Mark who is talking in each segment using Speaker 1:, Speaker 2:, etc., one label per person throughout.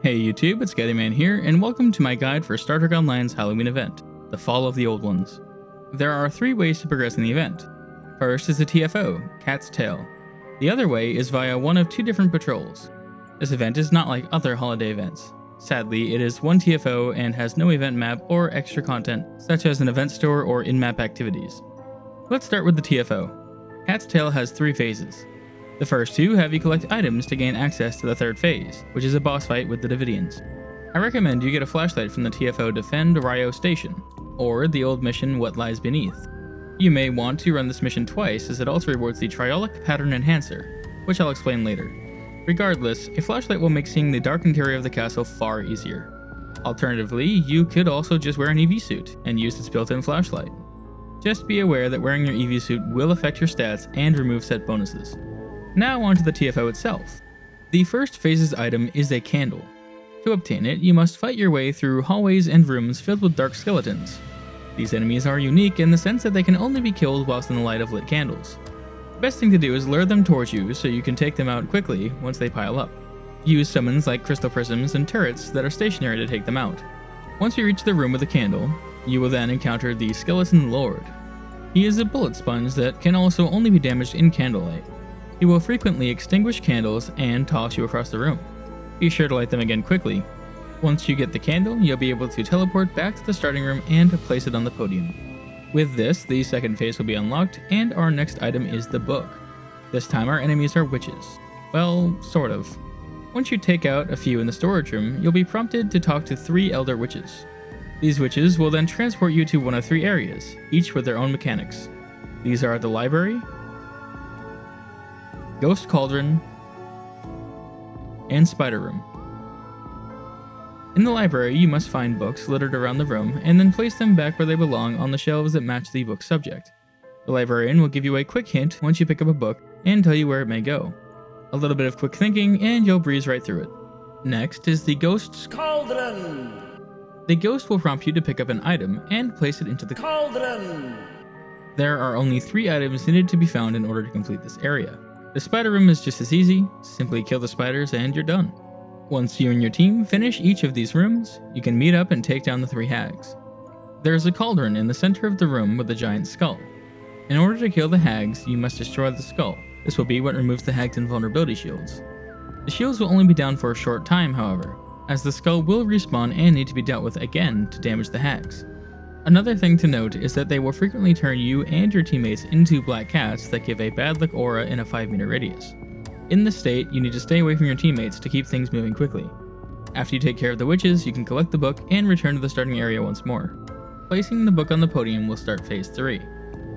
Speaker 1: Hey YouTube, it's Gettyman here, and welcome to my guide for Star Trek Online's Halloween event, The Fall of the Old Ones. There are 3 ways to progress in the event. First is the TFO, Cat's Tail. The other way is via one of 2 different patrols. This event is not like other holiday events. Sadly, it is 1 TFO and has no event map or extra content, such as an event store or in-map activities. Let's start with the TFO. Cat's Tail has 3 phases. The first 2 have you collect items to gain access to the 3rd phase, which is a boss fight with the Devidians. I recommend you get a flashlight from the TFO Defend Ryo Station, or the old mission What Lies Beneath. You may want to run this mission twice as it also rewards the Triolic Pattern Enhancer, which I'll explain later. Regardless, a flashlight will make seeing the dark interior of the castle far easier. Alternatively, you could also just wear an EV suit and use its built-in flashlight. Just be aware that wearing your EV suit will affect your stats and remove set bonuses. Now onto the TFO itself. The first phase's item is a candle. To obtain it, you must fight your way through hallways and rooms filled with dark skeletons. These enemies are unique in the sense that they can only be killed whilst in the light of lit candles. The best thing to do is lure them towards you so you can take them out quickly once they pile up. Use summons like crystal prisms and turrets that are stationary to take them out. Once you reach the room with the candle, you will then encounter the Skeleton Lord. He is a bullet sponge that can also only be damaged in candlelight. He will frequently extinguish candles and toss you across the room. Be sure to light them again quickly. Once you get the candle, you'll be able to teleport back to the starting room and place it on the podium. With this, the second phase will be unlocked, and our next item is the book. This time our enemies are witches. Well, sort of. Once you take out a few in the storage room, you'll be prompted to talk to 3 elder witches. These witches will then transport you to one of 3 areas, each with their own mechanics. These are the library, Ghost Cauldron, and Spider Room. In the library, you must find books littered around the room and then place them back where they belong on the shelves that match the book's subject. The librarian will give you a quick hint once you pick up a book and tell you where it may go. A little bit of quick thinking and you'll breeze right through it. Next is the Ghost's Cauldron. The ghost will prompt you to pick up an item and place it into the cauldron. There are only 3 items needed to be found in order to complete this area. The spider room is just as easy, simply kill the spiders and you're done. Once you and your team finish each of these rooms, you can meet up and take down the 3 hags. There's a cauldron in the center of the room with a giant skull. In order to kill the hags, you must destroy the skull. This will be what removes the hags' invulnerability shields. The shields will only be down for a short time, however, as the skull will respawn and need to be dealt with again to damage the hags. Another thing to note is that they will frequently turn you and your teammates into black cats that give a bad luck aura in a 5-meter radius. In this state, you need to stay away from your teammates to keep things moving quickly. After you take care of the witches, you can collect the book and return to the starting area once more. Placing the book on the podium will start phase 3.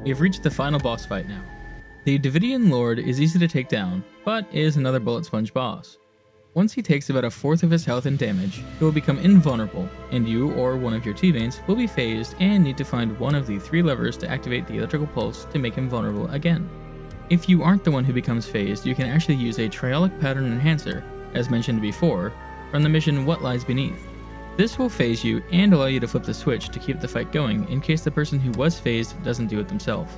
Speaker 1: We have reached the final boss fight now. The Devidian Lord is easy to take down, but is another bullet sponge boss. Once he takes about 1/4 of his health and damage, he will become invulnerable, and you or one of your teammates will be phased and need to find one of the 3 levers to activate the electrical pulse to make him vulnerable again. If you aren't the one who becomes phased, you can actually use a Triolic Pattern Enhancer, as mentioned before, from the mission What Lies Beneath. This will phase you and allow you to flip the switch to keep the fight going in case the person who was phased doesn't do it themselves.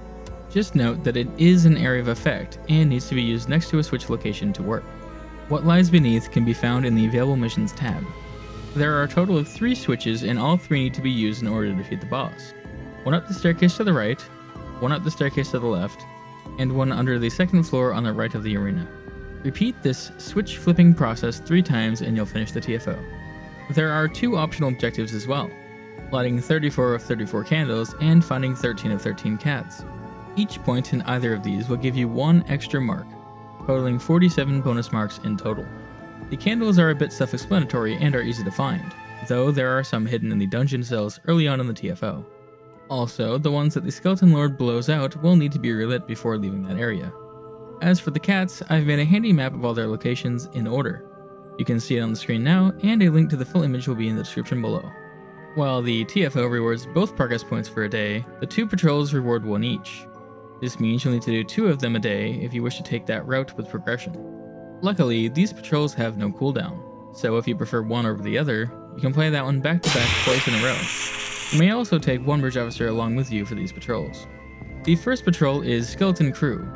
Speaker 1: Just note that it is an area of effect and needs to be used next to a switch location to work. What Lies Beneath can be found in the Available Missions tab. There are a total of 3 switches and all 3 need to be used in order to defeat the boss. One up the staircase to the right, one up the staircase to the left, and one under the 2nd floor on the right of the arena. Repeat this switch flipping process 3 times and you'll finish the TFO. There are 2 optional objectives as well, lighting 34 of 34 candles and finding 13 of 13 cats. Each point in either of these will give you 1 extra mark, totaling 47 bonus marks in total. The candles are a bit self-explanatory and are easy to find, though there are some hidden in the dungeon cells early on in the TFO. Also, the ones that the Skeleton Lord blows out will need to be relit before leaving that area. As for the cats, I've made a handy map of all their locations in order. You can see it on the screen now, and a link to the full image will be in the description below. While the TFO rewards both progress points for a day, the 2 patrols reward 1 each. This means you'll need to do 2 of them a day if you wish to take that route with progression. Luckily, these patrols have no cooldown, so if you prefer one over the other, you can play that one back to back twice in a row. You may also take 1 bridge officer along with you for these patrols. The first patrol is Skeleton Crew.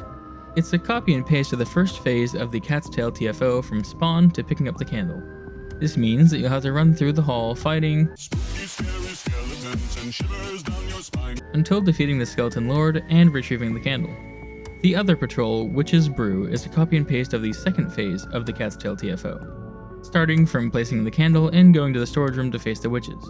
Speaker 1: It's a copy and paste of the first phase of the Cat's Tail TFO from spawn to picking up the candle. This means that you'll have to run through the hall fighting until defeating the skeleton lord and retrieving the candle. The other patrol, which is Brew, is a copy and paste of the second phase of the Cat's Tail TFO, starting from placing the candle and going to the storage room to face the witches.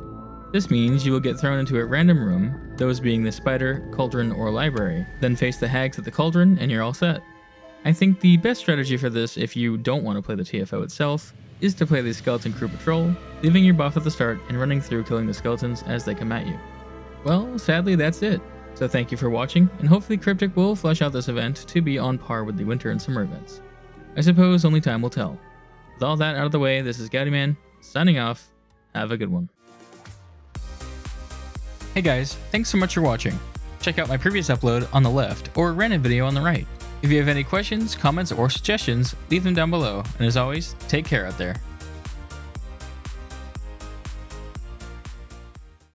Speaker 1: This means you will get thrown into a random room, those being the spider, cauldron, or library, then face the hags at the cauldron and you're all set. I think the best strategy for this, if you don't want to play the TFO itself, is to play the skeleton crew patrol, leaving your buff at the start and running through killing the skeletons as they come at you. Well, sadly that's it. So thank you for watching, and hopefully Cryptic will flesh out this event to be on par with the winter and summer events. I suppose only time will tell. With all that out of the way, this is Gowdyman, signing off. Have a good one. Hey guys, thanks so much for watching. Check out my previous upload on the left or a random video on the right. If you have any questions, comments, or suggestions, leave them down below, and as always, take care out there.